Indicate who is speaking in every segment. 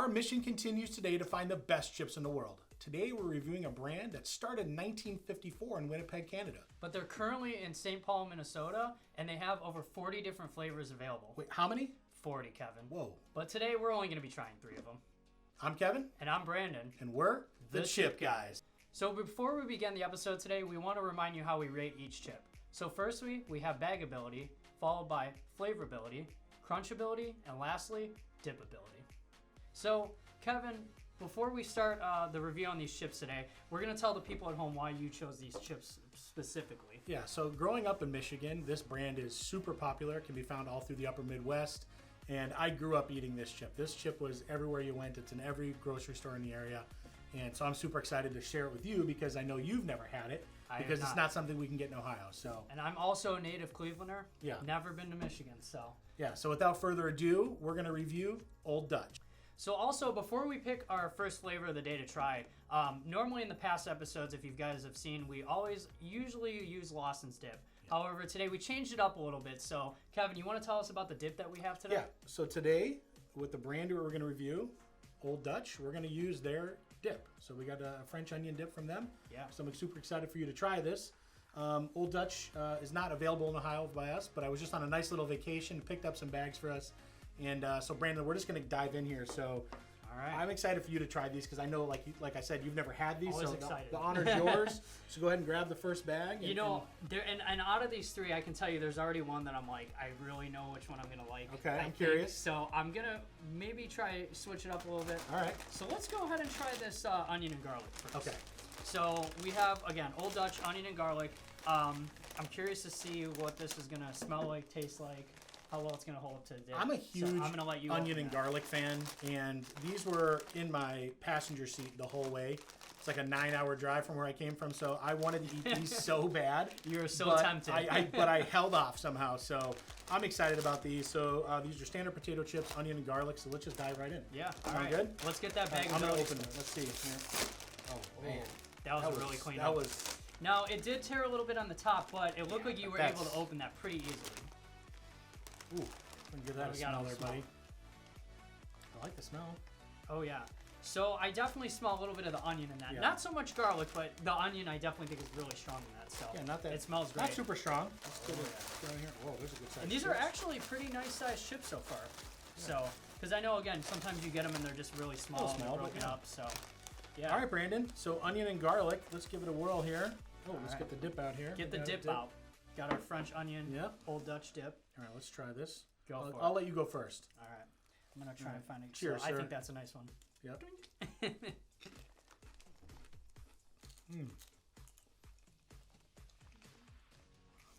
Speaker 1: Our mission continues today to find the best chips in the world. Today we're reviewing a brand that started in 1954 in Winnipeg, Canada.
Speaker 2: But they're currently in St. Paul, Minnesota, and they have over 40 different flavors available.
Speaker 1: Wait, how many?
Speaker 2: 40, Kevin.
Speaker 1: Whoa.
Speaker 2: But today we're only going to be trying 3 of them.
Speaker 1: I'm Kevin.
Speaker 2: And I'm Brandon.
Speaker 1: And we're the Chip Guys.
Speaker 2: So before we begin the episode today, we want to remind you how we rate each chip. So firstly, we have bagability, followed by flavorability, crunchability, and lastly, dipability. So, Kevin, before we start the review on these chips today, we're going to tell the people at home why you chose these chips specifically.
Speaker 1: Yeah, so growing up in Michigan, this brand is super popular. It can be found all through the upper Midwest. And I grew up eating this chip. This chip was everywhere you went. It's in every grocery store in the area. And so I'm super excited to share it with you because I know you've never had it. Because it's not something we can get in Ohio. So.
Speaker 2: And I'm also a native Clevelander.
Speaker 1: Yeah.
Speaker 2: Never been to Michigan, so.
Speaker 1: Yeah, so without further ado, we're going to review Old Dutch.
Speaker 2: So also, before we pick our first flavor of the day to try, normally in the past episodes, if you guys have seen, we usually use Lawson's dip. Yeah. However, today we changed it up a little bit. So, Kevin, you want to tell us about the dip that we have today?
Speaker 1: Yeah, so today, with the brand we're going to review, Old Dutch, we're going to use their dip. So we got a French onion dip from them.
Speaker 2: Yeah.
Speaker 1: So I'm super excited for you to try this. Old Dutch is not available in Ohio by us, but I was just on a nice little vacation, picked up some bags for us. And so Brandon, we're just going to dive in here. So
Speaker 2: all right.
Speaker 1: I'm excited for you to try these because I know, like I said, you've never had these.
Speaker 2: Always
Speaker 1: so
Speaker 2: excited.
Speaker 1: The honor's yours. So go ahead and grab the first bag.
Speaker 2: And, and out of these 3, I can tell you there's already one that I'm like, I really know which one I'm going to like.
Speaker 1: Okay, I'm curious.
Speaker 2: So I'm going to maybe switch it up a little bit.
Speaker 1: All right.
Speaker 2: So let's go ahead and try this onion and garlic first.
Speaker 1: Okay.
Speaker 2: So we have, again, Old Dutch onion and garlic. I'm curious to see what this is going to smell like, taste like. How well it's going to hold up to the dip.
Speaker 1: I'm a huge
Speaker 2: I'm gonna let you
Speaker 1: onion and garlic fan, and these were in my passenger seat the whole way. It's like a 9-hour drive from where I came from, so I wanted to eat these so bad.
Speaker 2: You were so tempted.
Speaker 1: But I held off somehow, so I'm excited about these. So these are standard potato chips, onion and garlic, so let's just dive right in.
Speaker 2: Yeah, all
Speaker 1: Sound
Speaker 2: right.
Speaker 1: good?
Speaker 2: Let's get that bag.
Speaker 1: I'm going to open it. Let's see. Here. Oh, man.
Speaker 2: That was really clean.
Speaker 1: Was...
Speaker 2: Now, it did tear a little bit on the top, but it looked like you were able to open that pretty easily.
Speaker 1: Ooh. Give that a smell there, buddy. I like the smell.
Speaker 2: Oh, yeah. So I definitely smell a little bit of the onion in that.
Speaker 1: Yeah.
Speaker 2: Not so much garlic, but the onion I definitely think is really strong in that. So
Speaker 1: yeah, not that.
Speaker 2: It smells great.
Speaker 1: Not super strong. Let's get it down here. Whoa, there's a good size.
Speaker 2: And these are actually pretty nice sized chips so far. Yeah. So, because I know, again, sometimes you get them and they're just really small and they're broken up. So, yeah.
Speaker 1: All right, Brandon. So onion and garlic. Let's give it a whirl here. Oh, let's get the dip out here.
Speaker 2: Get the dip out. Got our French onion, Old Dutch dip.
Speaker 1: All right, let's try this.
Speaker 2: I'll
Speaker 1: let you go first.
Speaker 2: All right. I'm going to try and find a...
Speaker 1: Cheers,
Speaker 2: I think that's a nice one.
Speaker 1: Yep.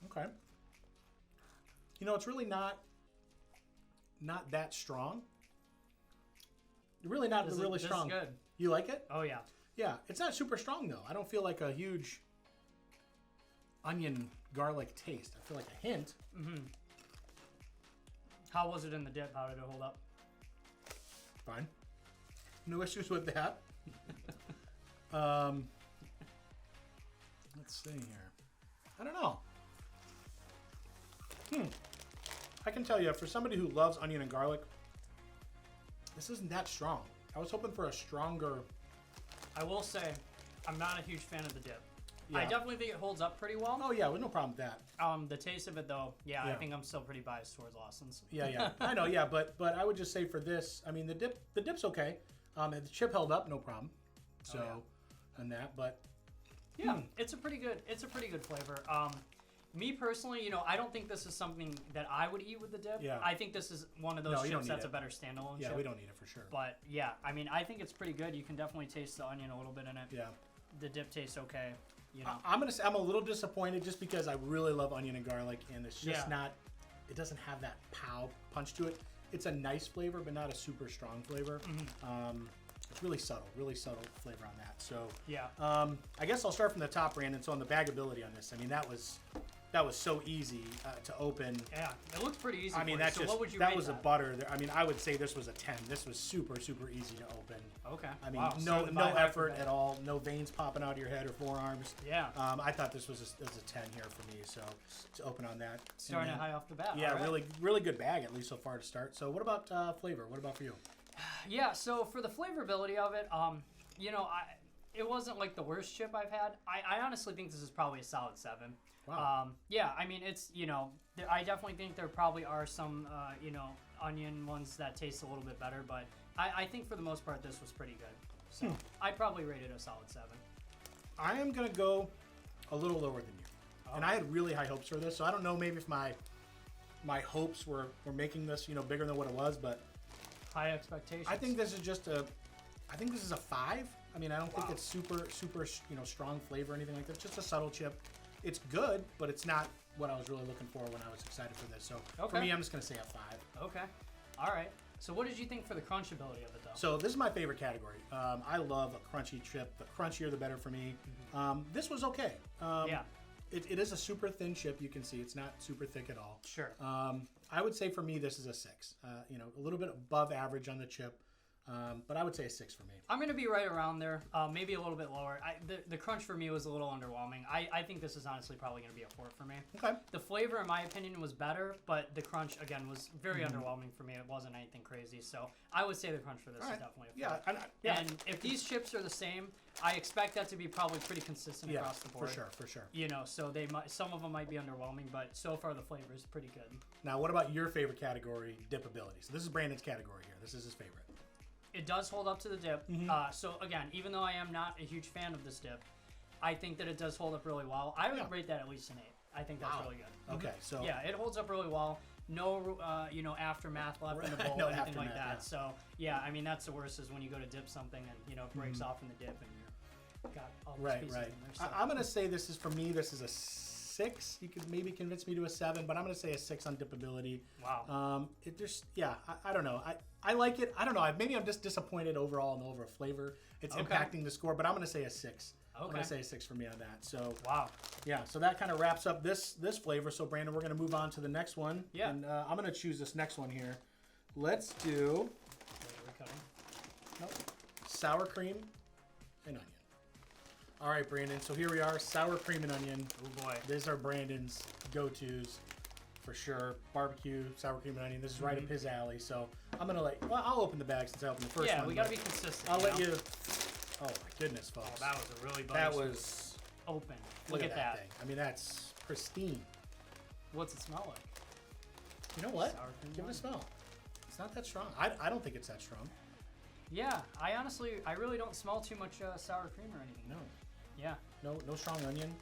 Speaker 1: Okay. You know, it's really not that strong. Really not really strong.
Speaker 2: This is good.
Speaker 1: You like it?
Speaker 2: Oh, yeah.
Speaker 1: Yeah. It's not super strong, though. I don't feel like a huge onion garlic taste. I feel like a hint.
Speaker 2: Mm-hmm. How was it in the dip? How did it hold up?
Speaker 1: Fine. No issues with that. Let's see here. I don't know. I can tell you, for somebody who loves onion and garlic, this isn't that strong. I was hoping for a stronger...
Speaker 2: I will say, I'm not a huge fan of the dip.
Speaker 1: Yeah.
Speaker 2: I definitely think it holds up pretty well.
Speaker 1: Oh, yeah, no problem with that.
Speaker 2: The taste of it, though, I think I'm still pretty biased towards Lawson's.
Speaker 1: Yeah. I know, yeah, but I would just say for this, I mean, the dip's okay. The chip held up, no problem. So, and that, but...
Speaker 2: Yeah, it's a pretty good flavor. Me personally, I don't think this is something that I would eat with the dip.
Speaker 1: Yeah.
Speaker 2: I think this is one of those chips that's a better standalone chip.
Speaker 1: Yeah, we don't need it for sure.
Speaker 2: But, yeah, I mean, I think it's pretty good. You can definitely taste the onion a little bit in it.
Speaker 1: Yeah.
Speaker 2: The dip tastes okay.
Speaker 1: I'm a little disappointed just because I really love onion and garlic, and it's just not. It doesn't have that pow punch to it. It's a nice flavor, but not a super strong flavor. Mm-hmm. It's really subtle flavor on that. So I guess I'll start from the top, Brandon. So on the bagability on this, I mean that was so easy to open.
Speaker 2: Yeah, it looked pretty easy.
Speaker 1: I mean what would you rate that? A butter. I mean I would say this was a 10. This was super easy to open.
Speaker 2: Okay.
Speaker 1: I mean no effort at all. No veins popping out of your head or forearms.
Speaker 2: Yeah.
Speaker 1: I thought this was a 10 here for me. So to open on that.
Speaker 2: Starting high off the bat.
Speaker 1: Yeah, really good bag at least so far to start. So what about flavor? What about for you?
Speaker 2: Yeah, so for the flavorability of it, you know, it wasn't like the worst chip I've had. I honestly think this is probably a solid 7.
Speaker 1: Wow.
Speaker 2: Yeah, I mean, it's, you know, I definitely think there probably are some, you know, onion ones that taste a little bit better, but I think for the most part this was pretty good. So I'd probably rate it a solid 7.
Speaker 1: I am going to go a little lower than you. Oh. And I had really high hopes for this, so I don't know maybe if my hopes were making this, you know, bigger than what it was, but
Speaker 2: high expectations.
Speaker 1: I think this is just a 5. I mean, I don't think it's super, you know, strong flavor or anything like that. It's just a subtle chip. It's good, but it's not what I was really looking for when I was excited for this. So for me, I'm just going to say a 5.
Speaker 2: Okay. All right. So what did you think for the crunchability of it, though?
Speaker 1: So this is my favorite category. I love a crunchy chip. The crunchier, the better for me. This was okay.
Speaker 2: Yeah.
Speaker 1: It is a super thin chip. You can see it's not super thick at all.
Speaker 2: Sure.
Speaker 1: I would say for me, this is a 6. You know, a little bit above average on the chip. But I would say a 6 for me.
Speaker 2: I'm going to be right around there, maybe a little bit lower. The crunch for me was a little underwhelming. I think this is honestly probably going to be a 4 for me.
Speaker 1: Okay.
Speaker 2: The flavor, in my opinion, was better, but the crunch, again, was very underwhelming for me. It wasn't anything crazy. So I would say the crunch for this is definitely a 4.
Speaker 1: Yeah.
Speaker 2: And if these chips are the same, I expect that to be probably pretty consistent across the board.
Speaker 1: For sure.
Speaker 2: You know, so some of them might be underwhelming, but so far the flavor is pretty good.
Speaker 1: Now, what about your favorite category, dipability? So this is Brandon's category here. This is his favorite.
Speaker 2: It does hold up to the dip. So again, even though I am not a huge fan of this dip, I think that it does hold up really well. I would rate that at least an 8. I think that's really good.
Speaker 1: Okay, so
Speaker 2: yeah, it holds up really well. No, you know, aftermath left in the bowl or anything like that. Yeah. So yeah, I mean that's the worst is when you go to dip something and you know it breaks off in the dip and you're got all these pieces in there. So.
Speaker 1: I'm gonna say this is for me. This is a 6. You could maybe convince me to a 7, but I'm gonna say a 6 on dipability.
Speaker 2: Wow.
Speaker 1: It just I don't know. I like it. I don't know. Maybe I'm just disappointed overall in the overall flavor. It's impacting the score, but I'm gonna say a 6. I'm gonna say a 6 for me on that. So
Speaker 2: wow.
Speaker 1: Yeah. So that kind of wraps up this flavor. So Brandon, we're gonna move on to the next one.
Speaker 2: Yeah.
Speaker 1: And I'm gonna choose this next one here. Let's do. Nope. Sour cream and onion. All right, Brandon. So here we are, sour cream and onion.
Speaker 2: Oh boy.
Speaker 1: These are Brandon's go-tos for sure. Barbecue, sour cream and onion. This is right up his alley. So I'm gonna I'll open the bag since I opened the first one.
Speaker 2: Yeah, we gotta be consistent.
Speaker 1: I'll let you. Oh my goodness, folks.
Speaker 2: Oh, that was a really buttery.
Speaker 1: That was
Speaker 2: open.
Speaker 1: Look at that thing. I mean, that's pristine.
Speaker 2: What's it smell like?
Speaker 1: You know what?
Speaker 2: Sour cream
Speaker 1: Give it a smell. It's not that strong. I don't think it's that strong.
Speaker 2: Yeah, I really don't smell too much sour cream or anything.
Speaker 1: No.
Speaker 2: Yeah.
Speaker 1: No strong onion.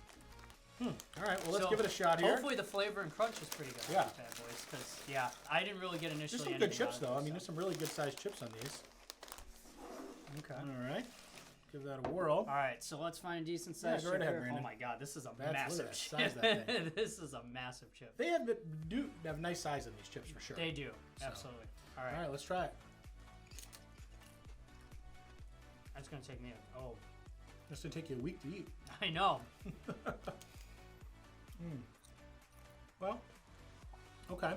Speaker 1: All right, well, let's give it a shot here.
Speaker 2: Hopefully the flavor and crunch is pretty good.
Speaker 1: Yeah.
Speaker 2: Bad boys, because, yeah, I didn't really get initially
Speaker 1: There's some good chips, though. I mean, there's some really good-sized chips on these.
Speaker 2: Okay.
Speaker 1: All right. Give that a whirl.
Speaker 2: All right, so let's find a decent-sized chip here. Oh, my God, this is a massive chip.
Speaker 1: Size of that thing.
Speaker 2: This is a massive chip.
Speaker 1: They do have nice size in these chips, for sure.
Speaker 2: They do, absolutely. All right.
Speaker 1: All right, let's try it.
Speaker 2: That's going to take me
Speaker 1: That's going to take you a week to eat.
Speaker 2: I know.
Speaker 1: Well, okay.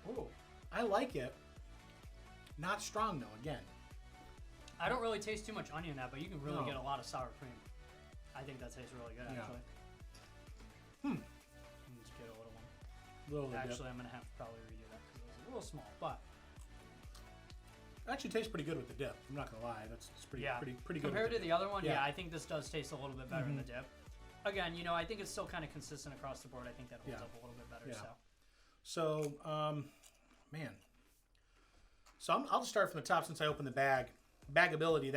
Speaker 2: Ooh.
Speaker 1: I like it. Not strong, though, again.
Speaker 2: I don't really taste too much onion in that, but you can really get a lot of sour cream. I think that tastes really good, actually. Let's get a little one. Actually, I'm going to have to probably redo that because it was a little small, but...
Speaker 1: It actually tastes pretty good with the dip. I'm not going to lie. That's pretty good.
Speaker 2: Compared to the other one, I think this does taste a little bit better in the dip. Again, you know, I think it's still kind of consistent across the board. I think that holds up a little bit better.
Speaker 1: Yeah. So, man. So I'll just start from the top since I opened the bag. Bagability,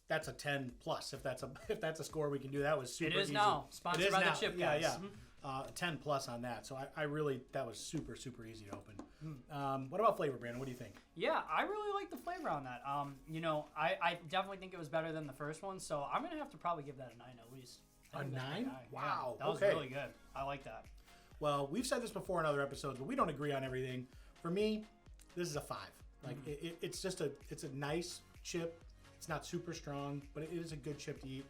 Speaker 1: that's a 10 plus. If that's a score we can do, that was super easy.
Speaker 2: It is now. Sponsored by the chip guys.
Speaker 1: Yeah. 10 plus on that. So I really, that was super easy to open. What about flavor, Brandon? What do you think?
Speaker 2: Yeah, I really like the flavor on that. You know, I definitely think it was better than the first one, so I'm going to have to probably give that a 9 at least.
Speaker 1: A 9? Wow.
Speaker 2: Yeah, that was really good. I like that.
Speaker 1: Well, we've said this before in other episodes, but we don't agree on everything. For me, this is a 5. Like it's a nice chip. It's not super strong, but it is a good chip to eat.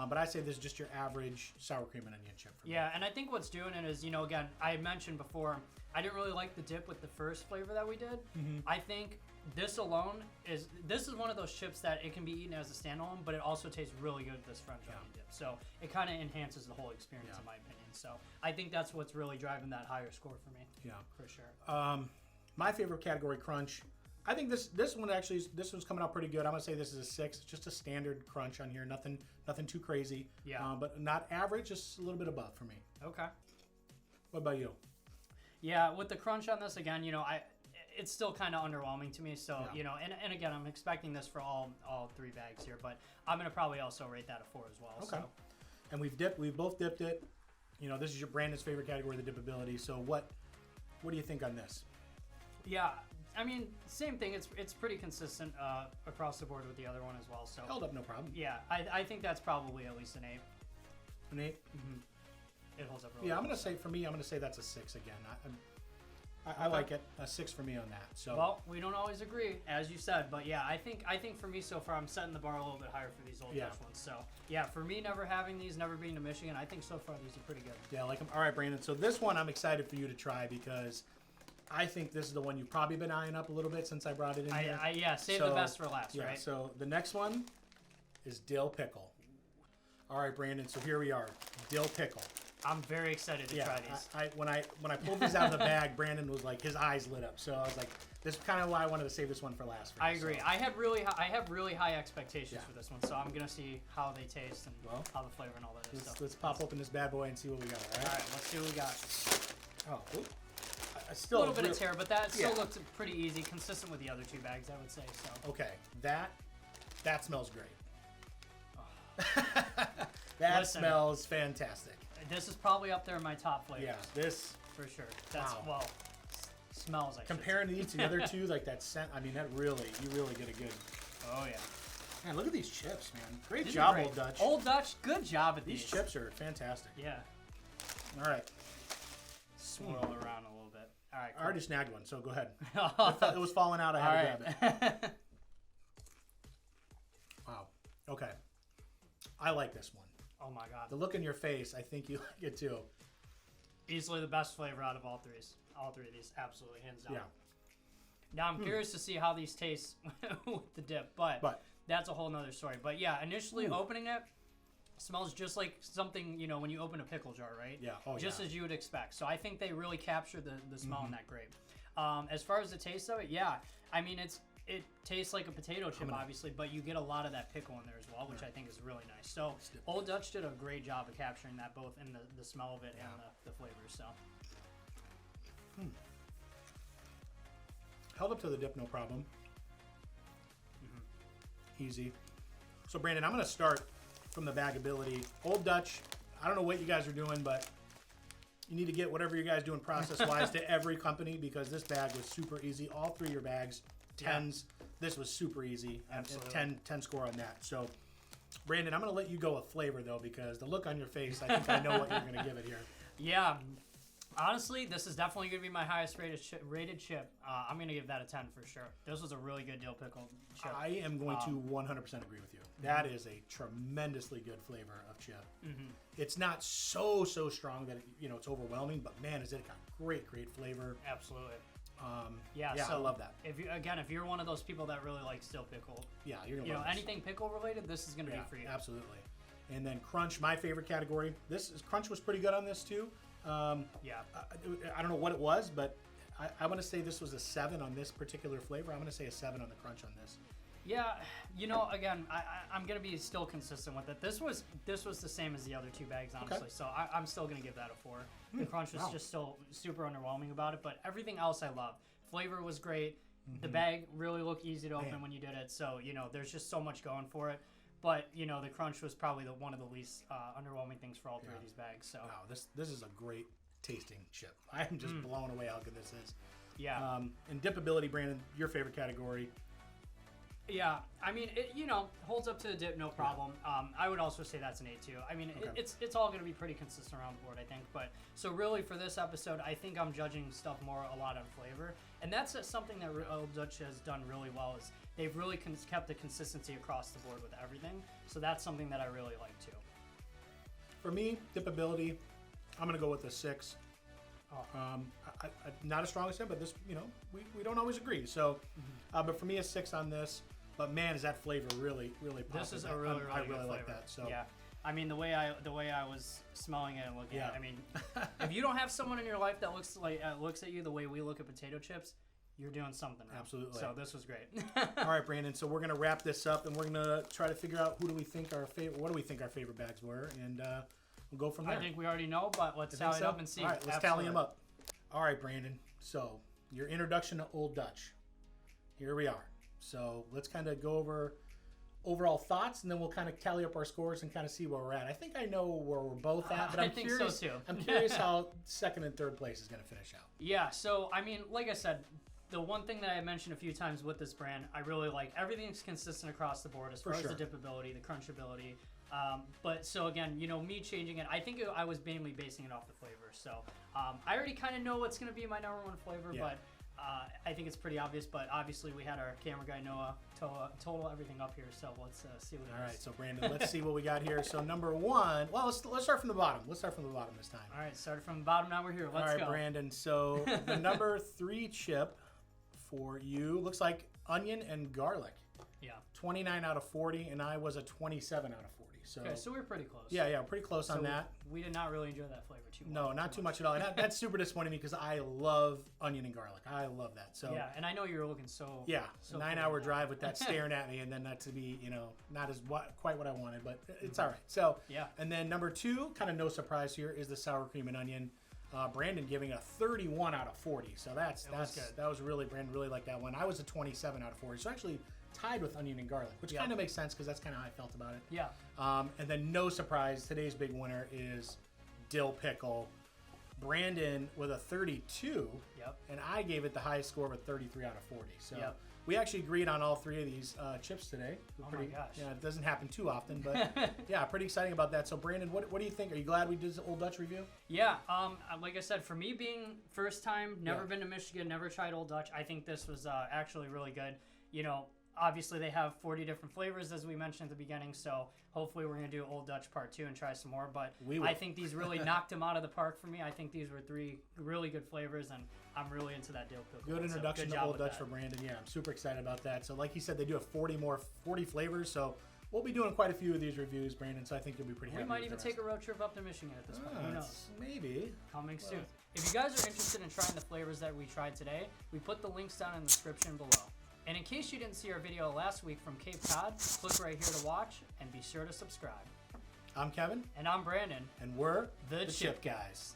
Speaker 1: But I say this is just your average sour cream and onion chip for me.
Speaker 2: Yeah, and I think what's doing it is, you know, again, I mentioned before, I didn't really like the dip with the first flavor that we did. I think this alone is one of those chips that it can be eaten as a standalone, but it also tastes really good with this French onion dip. So it kind of enhances the whole experience, in my opinion. So I think that's what's really driving that higher score for me.
Speaker 1: Yeah,
Speaker 2: for sure.
Speaker 1: My favorite category, crunch. I think this one actually this one's coming out pretty good. I'm gonna say this is a 6. It's just a standard crunch on here. Nothing too crazy.
Speaker 2: Yeah.
Speaker 1: But not average. Just a little bit above for me.
Speaker 2: Okay.
Speaker 1: What about you?
Speaker 2: Yeah, with the crunch on this again, it's still kind of underwhelming to me. So and again, I'm expecting this for all 3 bags here, but I'm gonna probably also rate that a 4 as well.
Speaker 1: Okay.
Speaker 2: So.
Speaker 1: And we've both dipped it. This is your Brandon's favorite category, the dippability. So what do you think on this?
Speaker 2: Yeah, I mean, same thing. It's pretty consistent across the board with the other one as well. So
Speaker 1: held up, no problem.
Speaker 2: Yeah, I think that's probably at least an 8.
Speaker 1: An 8.
Speaker 2: Mm-hmm. It holds up really
Speaker 1: Yeah,
Speaker 2: well.
Speaker 1: I'm gonna say that's a 6 again. I like it. A 6 for me on that. So
Speaker 2: well, we don't always agree, as you said, but yeah, I think for me so far, I'm setting the bar a little bit higher for these Old Dutch ones. So yeah, for me, never having these, never being to Michigan, I think so far these are pretty good.
Speaker 1: Yeah, I like them. All right, Brandon. So this one I'm excited for you to try because I think this is the one you've probably been eyeing up a little bit since I brought it in here.
Speaker 2: Save the best for last, right?
Speaker 1: So the next one is Dill Pickle. All right, Brandon. So here we are, Dill Pickle.
Speaker 2: I'm very excited to try these.
Speaker 1: When I pulled these out of the bag, Brandon was like, his eyes lit up. So I was like, this is kind of why I wanted to save this one for last.
Speaker 2: I agree. So. I have really high expectations for this one, so I'm gonna see how they taste and how the flavor and all that stuff.
Speaker 1: Let's pop open this bad boy and see what we got. All right,
Speaker 2: let's see what we got.
Speaker 1: Oh,
Speaker 2: still a little bit of tear, but that still looks pretty easy, consistent with the other 2 bags, I would say. So
Speaker 1: okay, that smells great. That smells fantastic.
Speaker 2: This is probably up there in my top flavors.
Speaker 1: Yeah, this
Speaker 2: for sure. That's smells.
Speaker 1: Comparing these to the other 2, like that scent. I mean, you really get a good.
Speaker 2: Oh yeah.
Speaker 1: Man, look at these chips, man. Great job, Old Dutch.
Speaker 2: Old Dutch, good job at these.
Speaker 1: These chips are fantastic.
Speaker 2: Yeah.
Speaker 1: All right.
Speaker 2: Swirl around a little bit. All right. Cool.
Speaker 1: I already snagged one, so go ahead. It was falling out. I had to grab it. Wow. Okay. I like this one.
Speaker 2: Oh my god.
Speaker 1: The look in your face, I think you like it too.
Speaker 2: Easily the best flavor out of all 3. All 3 of these, absolutely, hands down.
Speaker 1: Yeah.
Speaker 2: Now I'm curious to see how these taste with the dip, but that's a whole nother story. But yeah, initially opening it, smells just like something, when you open a pickle jar, right?
Speaker 1: Yeah.
Speaker 2: Just as you would expect. So I think they really captured the smell in that grape. As far as the taste of it, yeah. I mean, it tastes like a potato chip, obviously, but you get a lot of that pickle in there as well, which I think is really nice. So Old Dutch did a great job of capturing that, both in the smell of it and the flavor. So
Speaker 1: held up to the dip, no problem. Easy. So Brandon, I'm going to start from the bagability. Old Dutch, I don't know what you guys are doing, but you need to get whatever you guys doing process-wise to every company because this bag was super easy. All 3 of your bags. 10s. This was super easy.
Speaker 2: Absolutely.
Speaker 1: 10 score on that. So, Brandon, I'm going to let you go with flavor, though, because the look on your face, I think I know what you're going to give it here.
Speaker 2: Yeah. Honestly, this is definitely going to be my highest rated chip. I'm going to give that a 10 for sure. This was a really good dill pickle chip.
Speaker 1: I am going to 100% agree with you. That is a tremendously good flavor of chip. It's not so strong that it's overwhelming, but man, has it got great flavor.
Speaker 2: Absolutely.
Speaker 1: So I love that.
Speaker 2: If you're one of those people that really likes dill pickle,
Speaker 1: you're gonna love
Speaker 2: anything pickle related, this is gonna be for you.
Speaker 1: Absolutely. And then crunch, my favorite category. Crunch was pretty good on this too. I don't know what it was, but I want to say this was a 7 on this particular flavor. I'm going to say a 7 on the crunch on this.
Speaker 2: Yeah, again, I'm gonna be still consistent with it. This was the same as the other 2 bags, honestly. So I'm still gonna give that a 4. The crunch was just still super underwhelming about it, but everything else I love. Flavor was great. The bag really looked easy to open when you did it. So there's just so much going for it. But the crunch was probably one of the least underwhelming things for all 3 of these bags. So
Speaker 1: wow, this is a great tasting chip. I am just blown away how good this is.
Speaker 2: Yeah.
Speaker 1: And dippability, Brandon, your favorite category.
Speaker 2: Yeah, I mean, it holds up to the dip, no problem. I would also say that's an 8 too. I mean, it's all going to be pretty consistent around the board, I think. But so really for this episode, I think I'm judging stuff a lot on flavor, and that's something that Old Dutch has done really well. Is they've really kept the consistency across the board with everything. So that's something that I really like too. For me, dippability, I'm going to go with a 6. Not as strong as him, but this, we don't always agree. So, but for me, a 6 on this. But man, is that flavor really pops. This is a really I really like that. So yeah, I mean the way I was smelling it and looking at it. I mean, if you don't have someone in your life that looks at you the way we look at potato chips, you're doing something right.
Speaker 1: Absolutely.
Speaker 2: So this was great.
Speaker 1: All right, Brandon. So we're gonna wrap this up, and we're gonna try to figure out what do we think our favorite bags were, and we'll go from there.
Speaker 2: I think we already know, but let's tally it up and see.
Speaker 1: All right, let's tally them up. All right, Brandon. So your introduction to Old Dutch. Here we are. So let's kind of go over overall thoughts, and then we'll kind of tally up our scores and kind of see where we're at. I think I know where we're both at, but I'm curious.
Speaker 2: So too.
Speaker 1: I'm curious how second and third place is going to finish out.
Speaker 2: Yeah. So I mean, like I said, the one thing that I mentioned a few times with this brand, I really like everything's consistent across the board as far as the dippability, the crunchability. But so again, me changing it, I think I was mainly basing it off the flavor. So I already kind of know what's going to be my number one flavor, but I think it's pretty obvious. But obviously, we had our camera guy Noah total everything up here. So let's see what.
Speaker 1: All right, so Brandon, let's see what we got here. So number one, well, let's start from the bottom. Let's start from the bottom this time.
Speaker 2: All right, started from the bottom. Now we're here. Let's go.
Speaker 1: All right, Brandon. So the number 3 chip for you looks like onion and garlic.
Speaker 2: Yeah.
Speaker 1: 29 out of 40, and I was a 27 out of 40. So
Speaker 2: okay, so we're pretty close.
Speaker 1: Yeah, pretty close on that.
Speaker 2: We did not really enjoy that flavor too much.
Speaker 1: No, not too much at all. And that's super disappointing me because I love onion and garlic. I love that. So
Speaker 2: yeah, and I know you're looking so
Speaker 1: 9-hour drive with that staring at me, and then that to be not as quite what I wanted, but it's all right. So
Speaker 2: yeah,
Speaker 1: and then number 2, kind of no surprise here, is the sour cream and onion. Brandon giving a 31 out of 40. So that was really, Brandon really liked that one. I was a 27 out of 40. So actually tied with onion and garlic, which kind of makes sense because that's kind of how I felt about it.
Speaker 2: Yeah.
Speaker 1: And then no surprise, today's big winner is Dill Pickle. Brandon with a 32.
Speaker 2: Yep. And
Speaker 1: I gave it the highest score of a 33 out of 40. So we actually agreed on all 3 of these chips today.
Speaker 2: My gosh.
Speaker 1: Yeah, it doesn't happen too often, but yeah, pretty exciting about that. So Brandon, what do you think? Are you glad we did this Old Dutch review?
Speaker 2: Yeah. Like I said, for me being first time, never been to Michigan, never tried Old Dutch, I think this was actually really good. Obviously they have 40 different flavors as we mentioned at the beginning, so hopefully we're going to do Old Dutch Part 2 and try some more, but I think these really knocked them out of the park for me. I think these were 3 really good flavors, and I'm really into that Dill Pickle.
Speaker 1: Good introduction to Old Dutch for Brandon. Yeah, I'm super excited about that. So like he said, they do have 40 flavors, so we'll be doing quite a few of these reviews, Brandon, so I think you'll be pretty happy.
Speaker 2: We might even take a road trip up to Michigan at this point. Who knows?
Speaker 1: Maybe.
Speaker 2: Coming soon. If you guys are interested in trying the flavors that we tried today, we put the links down in the description below. And in case you didn't see our video last week from Cape Cod, click right here to watch and be sure to subscribe.
Speaker 1: I'm Kevin.
Speaker 2: And I'm Brandon.
Speaker 1: And we're
Speaker 2: the Chip Guys.